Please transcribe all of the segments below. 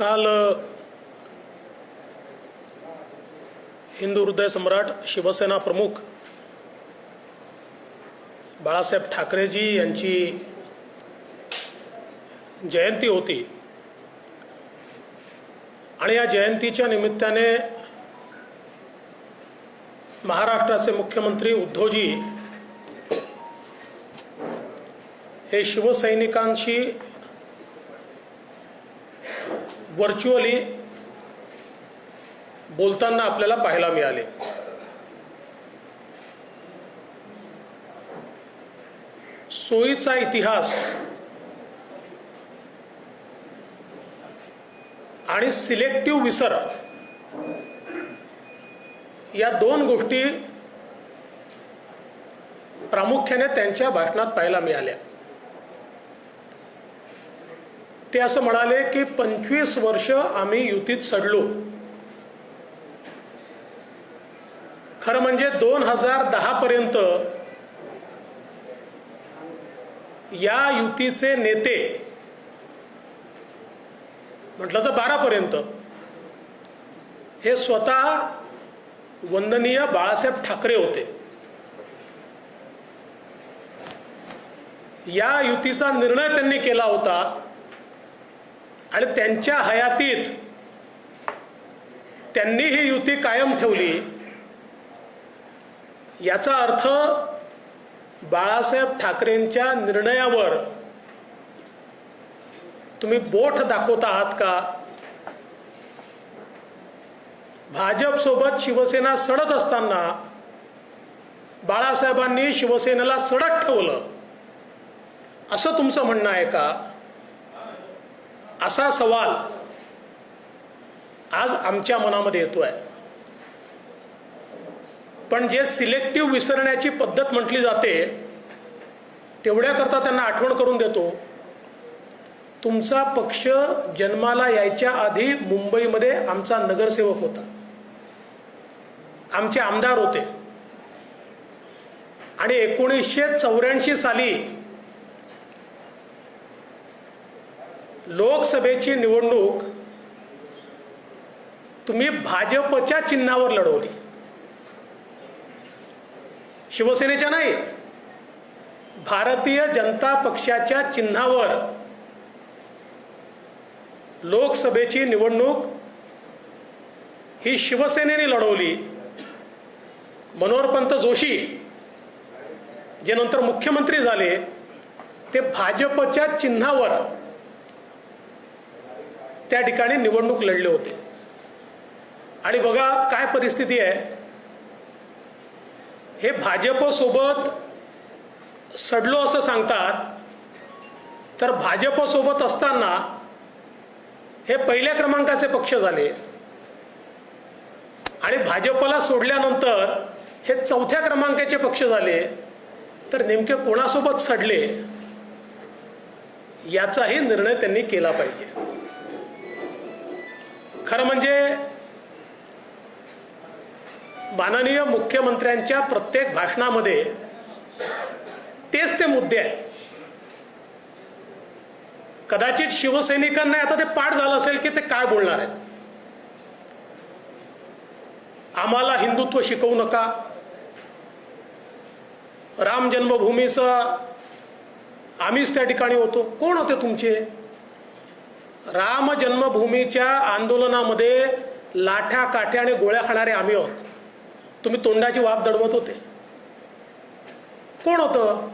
काल हिंदू हृदय सम्राट शिवसेना प्रमुख बाळासाहेब ठाकरेजी यांची जयंती होती आणि या जयंतीच्या निमित्ताने महाराष्ट्राचे मुख्यमंत्री उद्धवजी हे शिवसैनिकांशी व्हर्च्युअली बोलताना आपल्याला पाहायला मिळाले। सोयीचा इतिहास आणि सिलेक्टिव्ह विसर या दोन गोष्टी प्रामुख्याने त्यांच्या भाषणात पाहायला मिळाल्या। ते असं म्हणाले की 25 वर्ष आम्ही युतीत सडलो। खरं म्हणजे 2010 पर्यंत या युतीचे नेते, म्हटलं तर 12 पर्यंत, हे स्वतः वंदनीय बाळासाहेब ठाकरे होते। या युतीचा निर्णय त्यांनी केला होता आणि त्यांच्या हयातीत त्यांनी ही युती कायम ठेवली। याचा अर्थ बाळासाहेब ठाकरेंच्या निर्णयावर तुम्ही बोट दाखवत आहात का? भाजप सोबत शिवसेना सडत असताना बाळासाहेबांनी शिवसेनेला सडत ठेवलं असं तुमचं म्हणणं आहे का? असा सवाल आज आमच्या मनामध्ये येतोय। पण जे सिलेक्टिव्ह विसरण्याची पद्धत म्हटली जाते तेवढ्याकरता त्यांना आठवण करून देतो, तुमचा पक्ष जन्माला यायच्या आधी मुंबईमध्ये आमचा नगरसेवक होता, आमचे आमदार होते आणि 1984 साली लोकसभेची निवडणूक तुम्ही भाजपच्या चिन्हावर लढवली, शिवसेनेच्या नाही, भारतीय जनता पक्षाच्या चिन्हावर लोकसभेची निवडणूक ही शिवसेनेने लढवली। मनोहरपंत जोशी जे नंतर मुख्यमंत्री झाले ते भाजपच्या चिन्हावर त्या ठिकाणी निवडणूक लढले होते। आणि बघा काय परिस्थिती आहे, हे भाजप सोबत सडलो असं सांगतात, तर भाजप सोबत असताना हे पहिल्या क्रमांकाचे पक्ष झाले आणि भाजपला सोडल्यानंतर हे चौथ्या क्रमांकाचे पक्ष झाले, तर नेमके कोणासोबत सडले याचाही निर्णय त्यांनी केला पाहिजे। खरं म्हणजे माननीय मुख्यमंत्र्यांच्या प्रत्येक भाषणामध्ये तेच ते मुद्दे आहेत। कदाचित शिवसैनिकांना आता ते पाठ झालं असेल की ते काय बोलणार आहेत। आम्हाला हिंदुत्व शिकवू नका, राम जन्मभूमीचं आम्हीच त्या ठिकाणी होतो। कोण होते तुमचे? राम जन्मभूमीच्या आंदोलनामध्ये लाठ्या काठ्या आणि गोळ्या खाणारे आम्ही आहोत, तुम्ही तोंडाची वाफ दडवत होते। कोण होतं?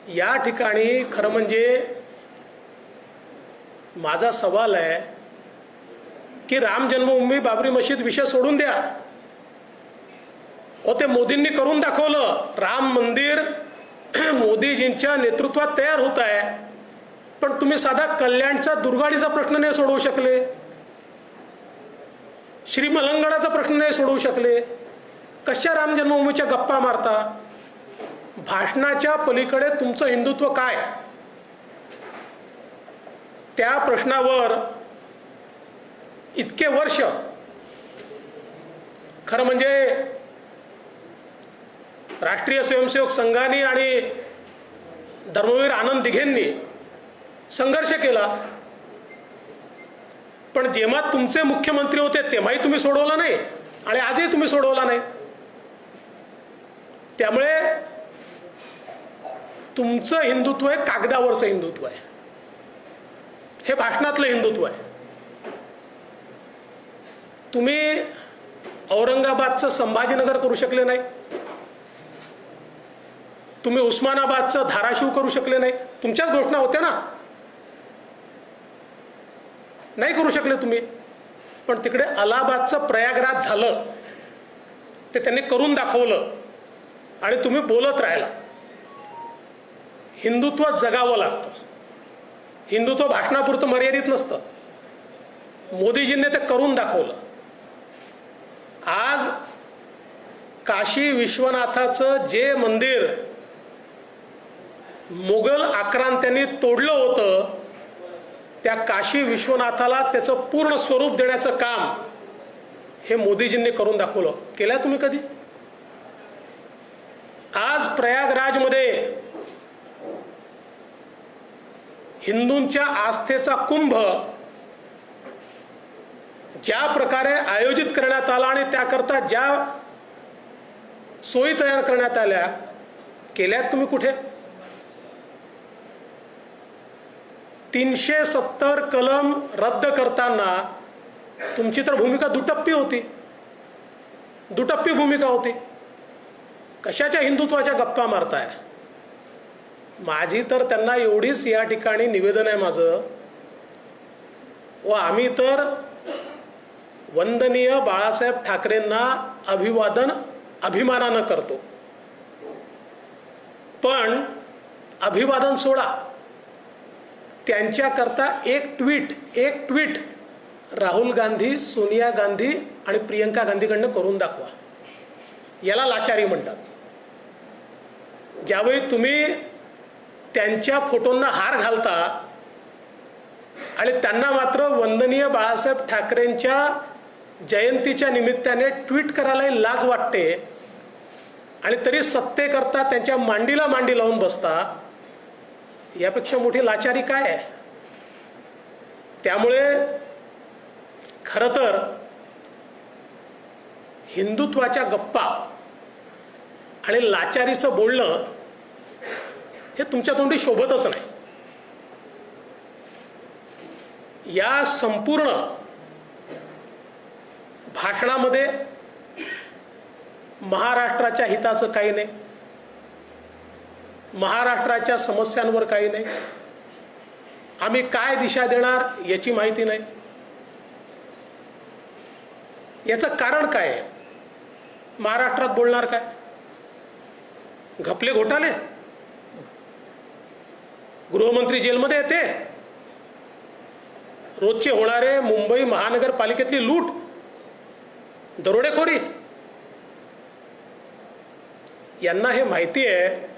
या ठिकाणी खरं म्हणजे माझा सवाल आहे की राम जन्मभूमी बाबरी मशीद विषय सोडून द्या, ते मोदींनी करून दाखवलं। राम मंदिर मोदीजींच्या नेतृत्वात तयार होत आहे, पण तुम्ही साधा कल्याणचा दुर्गाडीचा प्रश्न नाही सोडवू शकले, श्रीमलंगडाचा प्रश्न नाही सोडवू शकले। कशा राम जन्मभूमीच्या गप्पा मारता? भाषणाच्या पलीकडे तुमचं हिंदुत्व काय? त्या प्रश्नावर इतके वर्ष खरं म्हणजे राष्ट्रीय स्वयंसेवक संघाने आणि धर्मवीर आनंद दिघेंनी संघर्ष केला, पण जेव्हा तुमचे मुख्यमंत्री होते तेव्हाही तुम्ही सोडवला नाही आणि आजही तुम्ही सोडवला नाही. त्यामुळे तुमचं हिंदुत्व हे कागदावरचं हिंदुत्व आहे, हे भाषणातलं हिंदुत्व आहे. तुम्ही औरंगाबादचं संभाजीनगर करू शकले नाही, तुम्ही उस्मानाबादचं धाराशिव करू शकले नाही. तुमच्याच घोषणा होत्या ना, नाही करू शकले तुम्ही. पण तिकडे अलाहाबादचं प्रयागराज झालं, ते त्यांनी करून दाखवलं आणि तुम्ही बोलत राहिला. हिंदुत्व जगावं लागतं, हिंदुत्व भाषणापुरतं मर्यादित नसतं. मोदीजींनी ते करून दाखवलं. आज काशी विश्वनाथाचं जे मंदिर मुघल आक्रांत्यांनी तोडलं होतं, त्या काशी विश्वनाथाला त्याचं पूर्ण स्वरूप देण्याचं काम हे मोदीजींनी करून दाखवलं. केलं तुम्ही कधी? आज प्रयागराजमध्ये हिंदूंच्या आस्थेचा कुंभ ज्या प्रकारे आयोजित करण्यात आला आणि त्याकरता ज्या सोयी तयार करण्यात आल्या, केल्यात तुम्ही कुठे? 370 कलम रद्द करताना तुमची तर भूमिका दुटप्पी होती, दुटप्पी भूमिका होती. कशाच्या हिंदुत्वाच्या गप्पा मारताय? माझी तर त्यांना एवढीच या ठिकाणी निवेदन आहे माझं, व आम्ही तर वंदनीय बाळासाहेब ठाकरेंना अभिवादन अभिमानानं करतो, पण अभिवादन सोडा, त्यांच्याकरता एक ट्विट राहुल गांधी, सोनिया गांधी आणि प्रियंका गांधीकडनं करून दाखवा. याला लाचारी म्हणतात. ज्यावेळी तुम्ही त्यांच्या फोटोंना हार घालता आणि त्यांना मात्र वंदनीय बाळासाहेब ठाकरेंच्या जयंतीच्या निमित्ताने ट्विट करायला लाज वाटते आणि तरी सत्तेकरता त्यांच्या मांडीला मांडी लावून बसता, यापेक्षा मोठी लाचारी काय आहे? त्यामुळे खरं तर हिंदुत्वाच्या गप्पा आणि लाचारीचं बोलणं हे तुमच्या तोंडी शोभतच नाही. या संपूर्ण भाषणामध्ये महाराष्ट्राच्या हिताचं काही नाही, महाराष्ट्राच्या समस्यांवर काही नाही, आम्ही काय दिशा देणार याची माहिती नाही. याचं कारण काय आहे? महाराष्ट्रात बोलणार काय? घपले घोटाळे? गृहमंत्री जेलमध्ये येते? रोजचे होणारे मुंबई महानगरपालिकेतली लूट, दरोडेखोरी? यांना हे माहिती आहे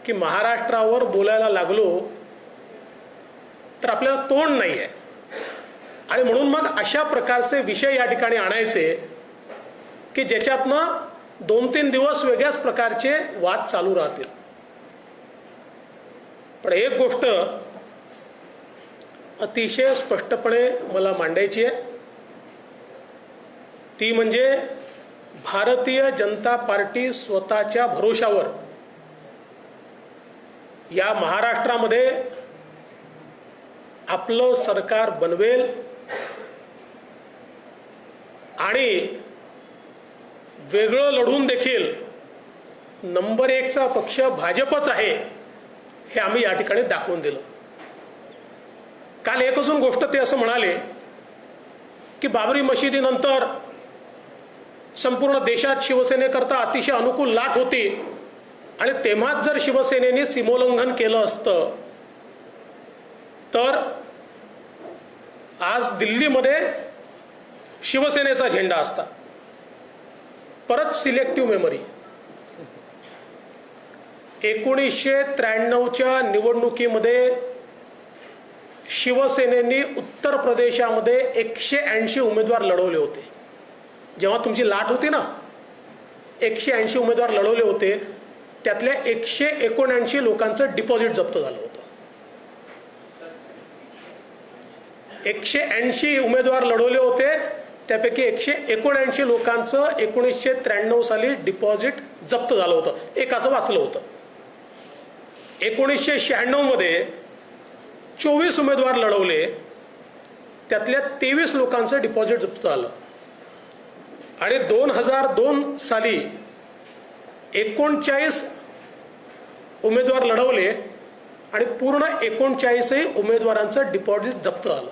की महाराष्ट्रावर बोलायला लागलो तर आपल्याला तोंड नाही आहे, आणि म्हणून मग अशा प्रकारचे विषय या ठिकाणी आणायचे की ज्याच्यातनं 2-3 दिवस वेगळ्याच प्रकारचे वाद चालू राहतील. पण एक गोष्ट अतिशय स्पष्टपणे मला मांडायची आहे, ती म्हणजे भारतीय जनता पार्टी स्वतःच्या भरोशावर या महाराष्ट्रामध्ये आपलं सरकार बनवेल आणि वेगळं लढून देखील नंबर 1चा पक्ष भाजपच आहे हे आम्ही या ठिकाणी दाखवून दिलं. काल एक अजून गोष्ट ते असं म्हणाले की बाबरी मशिदीनंतर संपूर्ण देशात शिवसेनेकरता अतिशय अनुकूल लाट होती आणि तेव्हाच जर शिवसेनेने सीमोल्लंघन केलं असतं तर आज दिल्लीमध्ये शिवसेनेचा झेंडा असता. परत सिलेक्टिव्ह मेमरी. 1993च्या निवडणुकीमध्ये शिवसेनेने उत्तर प्रदेशामध्ये 180 उमेदवार लढवले होते. जेव्हा तुमची लाट होती ना, 180 उमेदवार लढवले होते, त्यातल्या 179 लोकांचं डिपॉझिट जप्त झालं होतं. 180 उमेदवार लढवले होते, त्यापैकी 179 लोकांचं 1993 साली डिपॉझिट जप्त झालं होतं, एकाचं वाचलं होतं. 1996 मध्ये 24 उमेदवार लढवले, त्यातल्या 23 लोकांचं डिपॉझिट जप्त झालं. आणि 2002 साली 39 उमेदवार लढवले आणि पूर्ण 39 उमेदवारांचं डिपॉझिट जप्त झालं.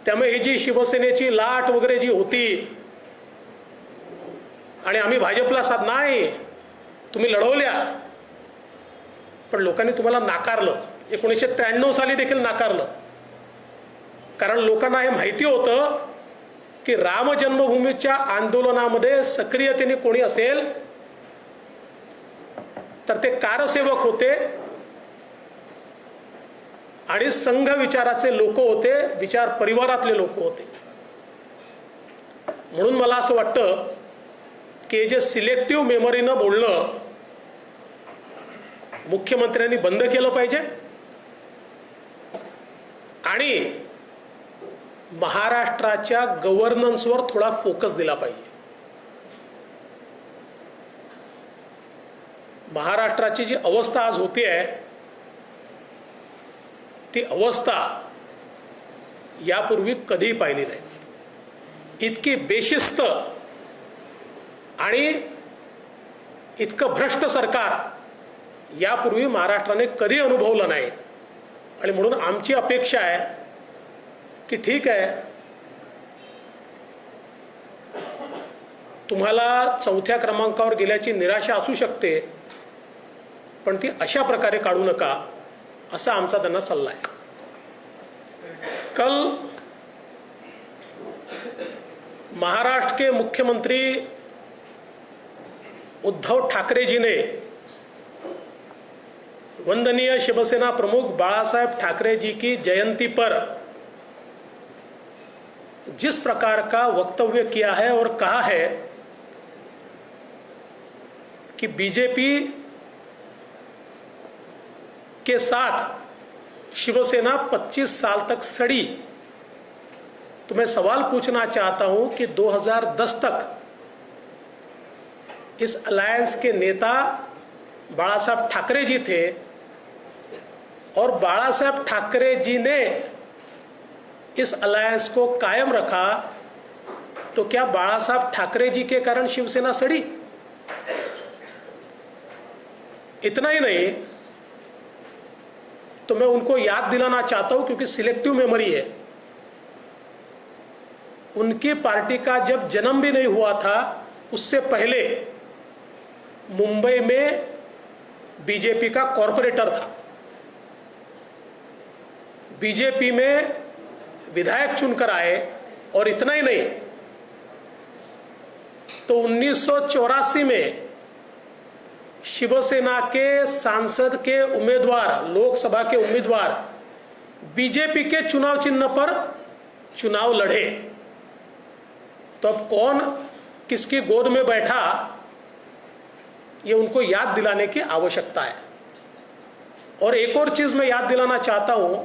त्यामुळे ही जी शिवसेनेची लाट वगैरे जी होती आणि आम्ही भाजपला साथ नाही, तुम्ही लढवल्या पण लोकांनी तुम्हाला नाकारलं. 1993 साली देखील नाकारलं, कारण लोकांना हे माहिती होतं की राम जन्मभूमीच्या आंदोलनामध्ये सक्रियतेने कोणी असेल तर ते कारसेवक होते आणि संघ विचाराचे लोक होते, विचार परिवारातले लोक होते. म्हणून मला असं वाटतं की जे सिलेक्टिव्ह मेमरीनं बोलणं मुख्यमंत्र्यांनी बंद केलं पाहिजे आणि महाराष्ट्राच्या गव्हर्नन्सवर थोडा फोकस दिला पाहिजे. महाराष्ट्राची जी अवस्था आज होती आहे ती अवस्था यापूर्वी कधीही पाहिली नाही. इतकी बेशिस्त आणि इतकं भ्रष्ट सरकार यापूर्वी महाराष्ट्राने कधी अनुभवलं नाही. आणि म्हणून आमची अपेक्षा आहे की ठीक आहे, तुम्हाला 4थ्या क्रमांकावर गेल्याची निराशा असू शकते, पण ती अशा प्रकारे काढू नका, असा आमचा त्यांना सल्ला आहे. कल महाराष्ट्र के मुख्यमंत्री उद्धव ठाकरे जी ने वंदनीय शिवसेना प्रमुख बाळासाहेब ठाकरे जी की जयंती पर जिस प्रकार का वक्तव्य किया है और कहा है कि बीजेपी के साथ शिवसेना 25 साल तक सड़ी, तो मैं सवाल पूछना चाहता हूं कि 2010 तक इस अलायंस के नेता बाळासाहेब ठाकरे जी थे और बाळासाहेब ठाकरे जी ने इस अलायंस को कायम रखा, तो क्या बाळासाहेब ठाकरे जी के कारण शिवसेना सड़ी? इतना ही नहीं, तो मैं उनको याद दिलाना चाहता हूं क्योंकि सिलेक्टिव मेमोरी है. उनकी पार्टी का जब जन्म भी नहीं हुआ था उससे पहले मुंबई में बीजेपी का कॉर्पोरेटर था. बीजेपी में विधायक चुनकर आए और इतना ही नहीं, तो 1984 में शिवसेना के सांसद के उम्मीदवार, लोकसभा के उम्मीदवार बीजेपी के चुनाव चिन्ह पर चुनाव लड़े. तो अब कौन किसकी गोद में बैठा ये उनको याद दिलाने की आवश्यकता है. और एक और चीज मैं याद दिलाना चाहता हूं,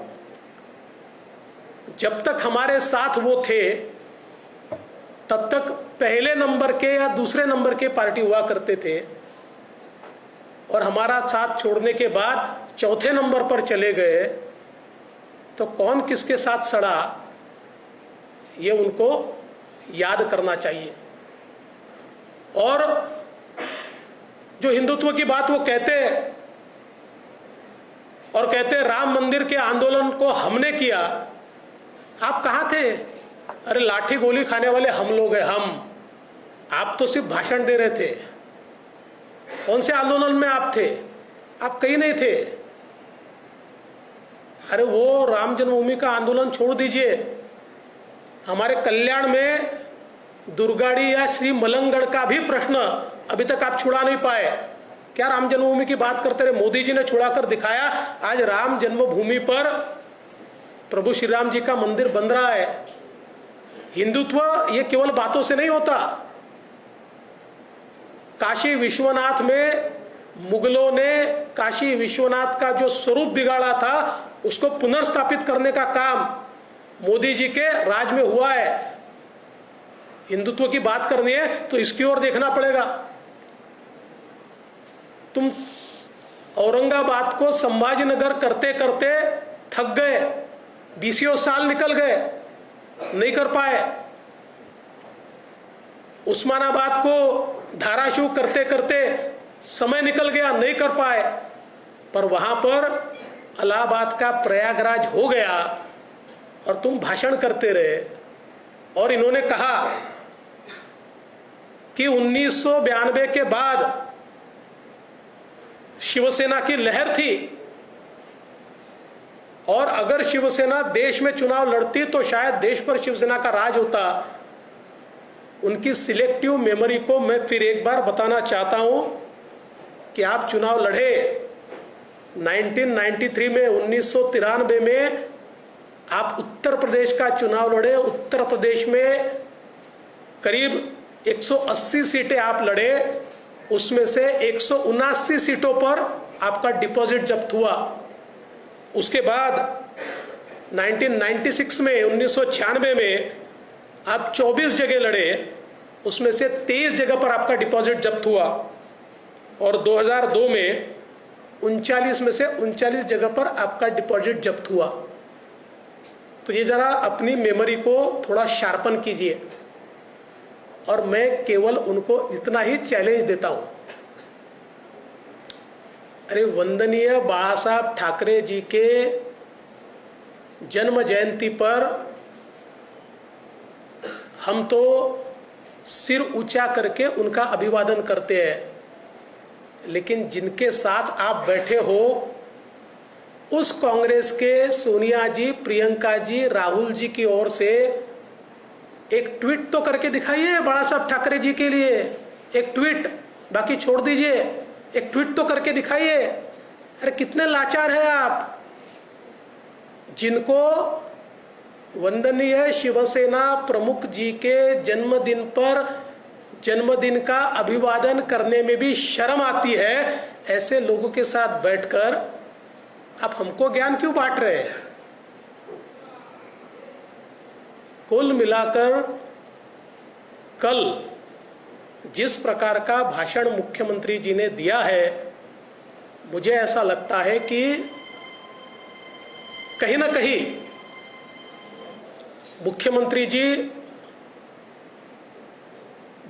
जब तक हमारे साथ वो थे तब तक पहले नंबर के या दूसरे नंबर के पार्टी हुआ करते थे, और हमारा साथ छोड़ने के बाद 4थे नंबर पर चले गए, तो कौन किसके साथ सड़ा ये उनको याद करना चाहिए. और जो हिंदुत्व की बात वो कहते हैं और कहते हैं राम मंदिर के आंदोलन को हमने किया, आप कहां थे? अरे लाठी गोली खाने वाले हम लोग हैं, हम. आप तो सिर्फ भाषण दे रहे थे. कौन से आंदोलन में आप थे? आप कहीं नहीं थे. अरे वो राम जन्मभूमि का आंदोलन छोड़ दीजिए, हमारे कल्याण में दुर्गाड़ी या श्री मलंगगढ़ का भी प्रश्न अभी तक आप छुड़ा नहीं पाए. क्या राम जन्मभूमि की बात करते रहे? मोदी जी ने छुड़ाकर दिखाया. आज राम जन्मभूमि पर प्रभु श्री राम जी का मंदिर बन रहा है. हिंदुत्व ये केवल बातों से नहीं होता. काशी विश्वनाथ में मुगलों ने काशी विश्वनाथ का जो स्वरूप बिगाड़ा था उसको पुनर्स्थापित करने का काम मोदी जी के राज में हुआ है। हिंदुत्व की बात करनी है तो इसकी ओर देखना पड़ेगा। तुम औरंगाबाद को संभाजीनगर करते करते थक गए, 20 साल निकल गए, नहीं कर पाए। उस्मानाबाद को धाराशिव करते करते समय निकल गया, नहीं कर पाए। पर वहां पर इलाहाबाद का प्रयागराज हो गया और तुम भाषण करते रहे। और इन्होंने कहा कि 1992 के बाद शिवसेना की लहर थी और अगर शिवसेना देश में चुनाव लड़ती तो शायद देश पर शिवसेना का राज होता। उनकी सिलेक्टिव मेमोरी को मैं फिर एक बार बताना चाहता हूं कि आप चुनाव लड़े 1993 में, 1993 में आप उत्तर प्रदेश का चुनाव लड़े। उत्तर प्रदेश में करीब 180 सीटें आप लड़े, उसमें से 179 सीटों पर आपका डिपॉजिट जब्त हुआ। उसके बाद 1996 में, 1996 में आप 24 जगह लड़े, उसमें से 23 जगह पर आपका डिपॉजिट जब्त हुआ। और 2002 में 39 में से 39 जगह पर आपका डिपॉजिट जब्त हुआ। तो ये जरा अपनी मेमोरी को थोड़ा शार्पन कीजिए। और मैं केवल उनको इतना ही चैलेंज देता हूं, अरे वंदनीय बाला साहब ठाकरे जी के जन्म जयंती पर हम तो सिर ऊंचा करके उनका अभिवादन करते हैं, लेकिन जिनके साथ आप बैठे हो उस कांग्रेस के सोनिया जी, प्रियंका जी, राहुल जी की ओर से एक ट्वीट तो करके दिखाइए बाला साहब ठाकरे जी के लिए। एक ट्वीट, बाकी छोड़ दीजिए, एक ट्वीट तो करके दिखाइए। अरे कितने लाचार हैं आप, जिनको वंदनीय शिवसेना प्रमुख जी के जन्मदिन पर जन्मदिन का अभिवादन करने में भी शर्म आती है। ऐसे लोगों के साथ बैठकर आप हमको ज्ञान क्यों बांट रहे हैं? कुल मिलाकर कल जिस प्रकार का भाषण मुख्यमंत्री जी ने दिया है, मुझे ऐसा लगता है कि कहीं ना कहीं मुख्यमंत्री जी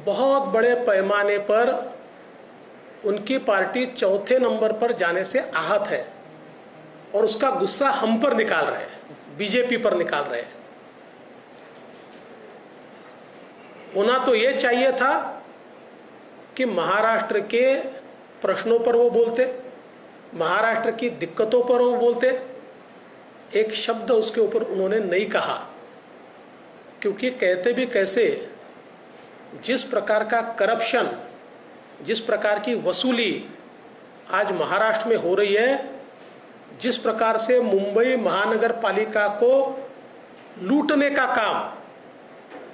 बहुत बड़े पैमाने पर उनकी पार्टी चौथे नंबर पर जाने से आहत है और उसका गुस्सा हम पर निकाल रहे हैं, बीजेपी पर निकाल रहे हैं। होना तो ये चाहिए था कि महाराष्ट्र के प्रश्नों पर वो बोलते, महाराष्ट्र की दिक्कतों पर वो बोलते। एक शब्द उसके ऊपर उन्होंने नहीं कहा, क्योंकि कहते भी कैसे, जिस प्रकार का करप्शन, जिस प्रकार की वसूली आज महाराष्ट्र में हो रही है, जिस प्रकार से मुंबई महानगर पालिका को लूटने का काम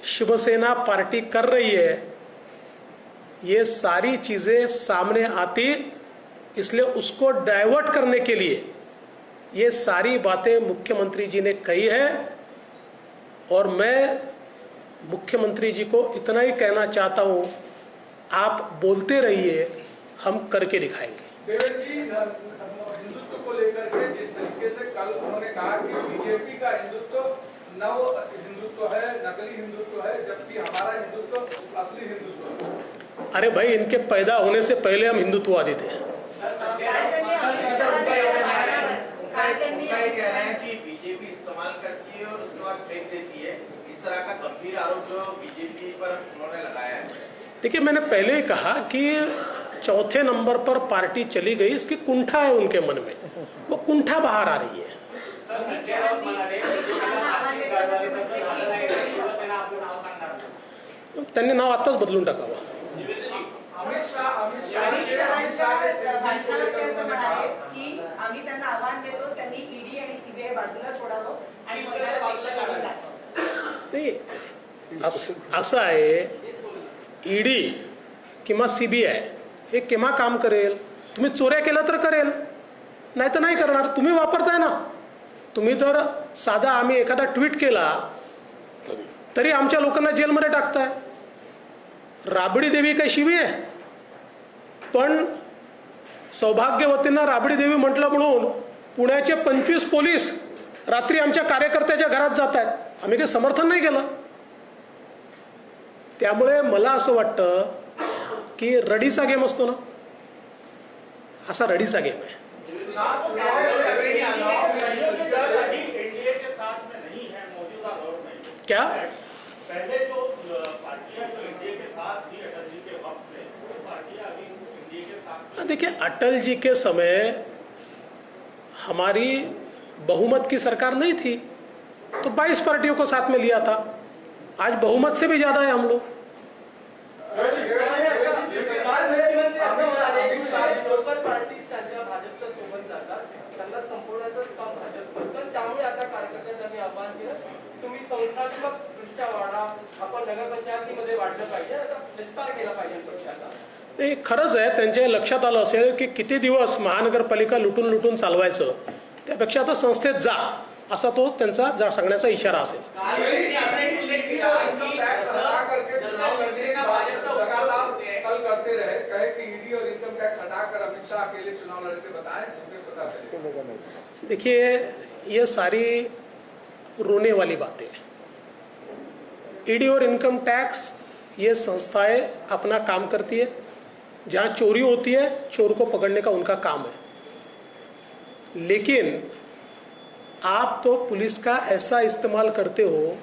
शिवसेना पार्टी कर रही है, ये सारी चीजें सामने आती। इसलिए उसको डाइवर्ट करने के लिए ये सारी बातें मुख्यमंत्री जी ने कही है। और मैं मुख्यमंत्री जी को इतना ही कहना चाहता हूं, आप बोलते रहिए, हम करके दिखाएंगे। देवेंद्र जी, हिंदुत्व को लेकर के जिस तरीके से कल उन्होंने कहा कि बीजेपी का हिंदुत्व नव हिंदुत्व है, नकली हिंदुत्व है, जबकि हमारा हिंदुत्व असली हिंदुत्व है। अरे भाई, इनके पैदा होने से पहले हम हिंदुत्ववादी थे। कह रहे हैं कि बीजेपी इस्तेमाल करती है और उसके बाद फेंक देती है, इस तरह का गंभीर आरोप जो बीजेपी पर उन्होंने लगाया है। देखिए, मैंने पहले ही कहा कि चौथे नंबर पर पार्टी चली गई, इसकी कुंठा है उनके मन में, वो कुंठा बाहर आ रही है। त्यांनी नाव आताच बदलून टाकावं। अमित शाह की आम्ही त्यांना आव्हान देतो, त्यांनी ईडी आणि सीबीआय बाजूला सोडावं आणि नाही, असं आहे, ईडी किंवा सीबीआय हे केव्हा काम करेल? तुम्ही चोऱ्या केलं तर करेल, नाही तर नाही करणार। तुम्ही वापरताय ना, तुम्ही तर साधा आम्ही एखादा ट्विट केला तरी आमच्या लोकांना जेलमध्ये टाकताय. राबडी देवी काय शिवी आहे? पण सौभाग्यवतींना राबडी देवी म्हटलं म्हणून पुण्याचे 25 पोलीस रात्री आमच्या कार्यकर्त्याच्या घरात जात आहेत. आम्ही काही समर्थन नाही केलं. त्यामुळे मला असं वाटतं की रडीचा गेम असतो ना, असा रडीचा गेम आहे. एनडीए के साथ में नहीं है मौजूदा दौर में. क्या पहले जो पार्टियां जो एनडीए के साथ थी अटल जी के वक्त में, वो पार्टियां अभी एनडीए के साथ. देखिए, अटल जी के समय हमारी बहुमत की सरकार नहीं थी तो 22 पार्टियों को साथ में लिया था. आज बहुमत से भी ज्यादा है हम लोग. लोकल पार्टीज त्यांच्या भाजपच्या सोबत जातात, त्यांना संपूर्णच काम भाजप करतं. त्यामुळे आता कार्यकर्त्यांनी आवाहन केलं, तुम्ही संस्थात्मक दृष्ट्या वाढा, आपण नगरपंचायतीमध्ये वाढलं पाहिजे, आता विस्तार केला पाहिजे पक्षाचा. नाही, खरंच आहे, त्यांच्या लक्षात आलं असेल की किती दिवस महानगरपालिका लुटून लुटून चालवायचं, त्यापेक्षा आता संस्थेत जा, असा तो त्यांचा सांगण्याचा इशारा असेल. कल करते रहे, कहे कि ईडी और इनकम टैक्स हटाकर अमित शाह अकेले चुनाव लड़ते बताएं, मुझे पता चले. देखिए, ये सारी रोने वाली बातें हैं. ईडी और इनकम टैक्स ये संस्थाएं अपना काम करती है. जहां चोरी होती है चोर को पकड़ने का उनका काम है. लेकिन आप तो पुलिस का ऐसा इस्तेमाल करते हो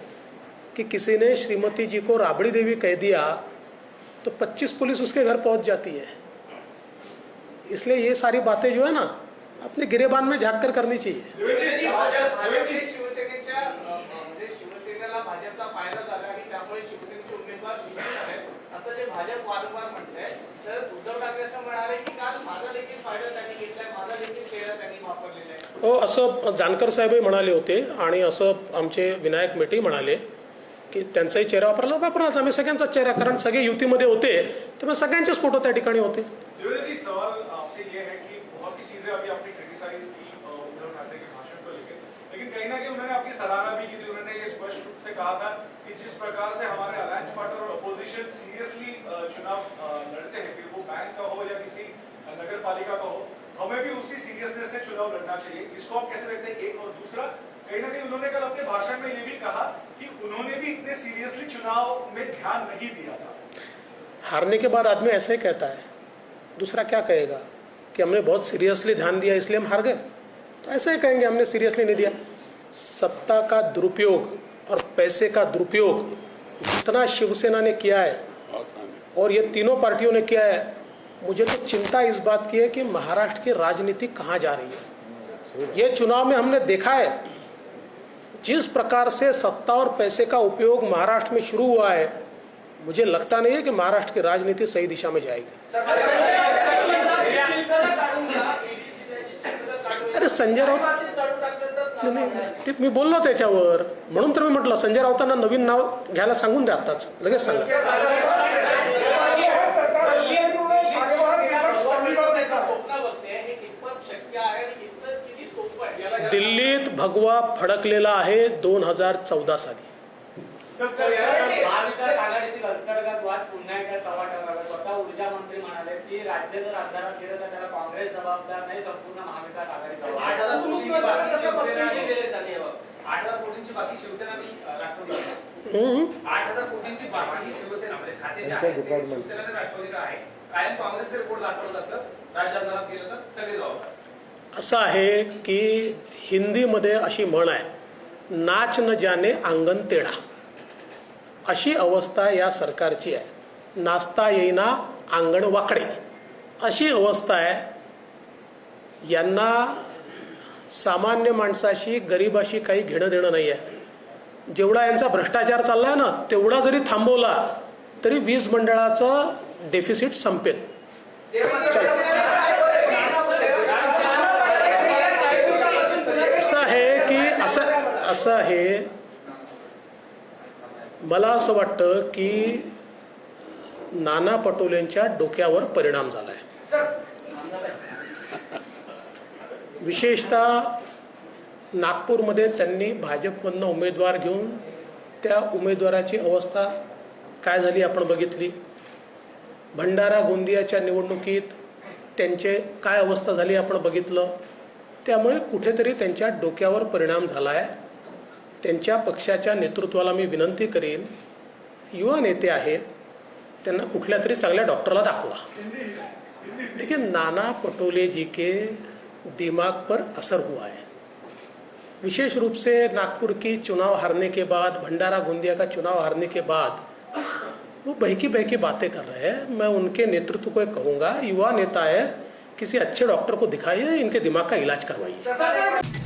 कि किसी ने श्रीमती जी को राबड़ी देवी कह दिया तो 25 पुलिस उसके घर पहुंच जाती है. इसलिए ये सारी बातें जो है ना, अपने गिरेबान में झाँक कर करनी चाहिए. शिवसेनेला भाजपचा फायदा झाला आणि त्यामुळे शिवसेनेचे उमेदवार निवडून आले असं जे भाजप वारंवार म्हणते, तर उद्धव ठाकरे असं म्हणाले की काल माझा देखील फायदा त्यांनी घेतलाय, माझा देखील चेहरा त्यांनी वापरलेला आहे. हो, असं जानकर साहेबही म्हणाले होते आणि असं आमचे विनायक मेटे म्हणाले की त्यांचाही चेहरा वापरलाच आम्ही सगळ्यांचाच चेहरा, कारण सगळे युतीमध्ये होते त्यामुळे सगळ्यांचेच फोटो त्या ठिकाणी होते. जी, सवाल आपसे ये है कि बहुत सी चीजें अभी आपने क्रिटिसाइज की उद्धव ठाकरे के भाषण को लेकर, लेकिन कहीं ना कहीं उन्होंने आपकी सराहना भी की थी. उन्होंने ये स्पष्ट रूप से कहा था कि जिस प्रकार से हमारे अलायंस पार्टनर और अपोजिशन सीरियसली चुनाव लड़ते हैं, फिर वो बैंक का हो या किसी नगर पालिका का हो, हमें भी उसी सीरियसनेस से चुनाव लड़ना चाहिए. इसको आप कैसे देखते हैं? एक और दूसरा, कहीं ना कहीं उन्होंने कल अपने भाषण में ये भी कहा कि उन्होंने भी इतने सीरियसली चुनाव में ध्यान नहीं दिया था. हारने के बाद आदमी ऐसा ही कहता है, दूसरा क्या कहेगा कि हमने बहुत सीरियसली ध्यान दिया इसलिए हम हार गए? तो ऐसा ही कहेंगे हमने सीरियसली नहीं दिया. सत्ता का दुरुपयोग और पैसे का दुरुपयोग जितना शिवसेना ने किया है और ये तीनों पार्टियों ने किया है, मुझे तो चिंता इस बात की है कि महाराष्ट्र की राजनीति कहाँ जा रही है. ये चुनाव में हमने देखा है जिस प्रकार से सत्ता और पैसे का उपयोग महाराष्ट्र में शुरू हुआ है, मुझे लगता नहीं है कि महाराष्ट्र की राजनीति सही दिशा में जाएगी. अरे संजय राऊत, ते मी बोललो त्याच्यावर, म्हणून तर मी म्हटलं संजय राऊतांना नवीन नाव घ्यायला सांगून द्या आताच, लगेच सांगा. दिल्लीत भगवा फडकलेला आहे 2014 साली. महाविकास आघाडीतील अंतर्गत वाद पुन्हा एकदा चव्हाट्यावर आला. स्वतः ऊर्जा मंत्री म्हणाले की राज्य जर अंधारात गेलं तर त्याला काँग्रेस जबाबदार नाही, संपूर्ण महाविकास आघाडी जबाबदार. 8,000 कोटींची बाकी शिवसेना आणि राष्ट्रवादी. 8,000 कोटींची बाकी शिवसेना म्हणजे खाते जे आहे शिवसेना आणि राष्ट्रवादीला आहे. कायम काँग्रेसकडे रिपोर्ट दाखवलं जातं, राज्य अंधारात गेलं तर सगळे जबाबदार. असं आहे की हिंदीमध्ये अशी म्हण आहे, नाच न जाने अंगण तेढा. अशी अवस्था या सरकारची आहे. नाचता येईना अंगण वाकडे अशी अवस्था आहे. यांना सामान्य माणसाशी गरिबाशी काही घेणं देणं नाही आहे. जेवढा यांचा भ्रष्टाचार चाललाय ना, तेवढा जरी थांबवला तरी वीज मंडळाचं डेफिसिट संपेल. असं आहे, मला असं वाटतं की नाना पटोलेंच्या डोक्यावर परिणाम झालाय. विशेषतः नागपूरमध्ये त्यांनी भाजपमधनं उमेदवार घेऊन त्या उमेदवाराची अवस्था काय झाली आपण बघितली. भंडारा गोंदियाच्या निवडणुकीत त्यांचे काय अवस्था झाली आपण बघितलं. त्यामुळे कुठेतरी त्यांच्या डोक्यावर परिणाम झाला आहे. त्यांच्या पक्षाच्या नेतृत्वाला मी विनंती करीन, युवा नेते आहेत, त्यांना कुठल्या तरी चांगल्या डॉक्टरला दाखवा. देखिए, नाना पटोले जी के दिमाग पर असर हुआ है. विशेष रूप से नागपुर की चुनाव हारने के बाद, भंडारा गोंदिया का चुनाव हारने के बाद वो बहकी बहकी बातें कर रहे हैं. मैं उनके नेतृत्व को कहूँगा, युवा नेता है, किसी अच्छे डॉक्टर को दिखाइए, इनके दिमाग का इलाज करवाइए.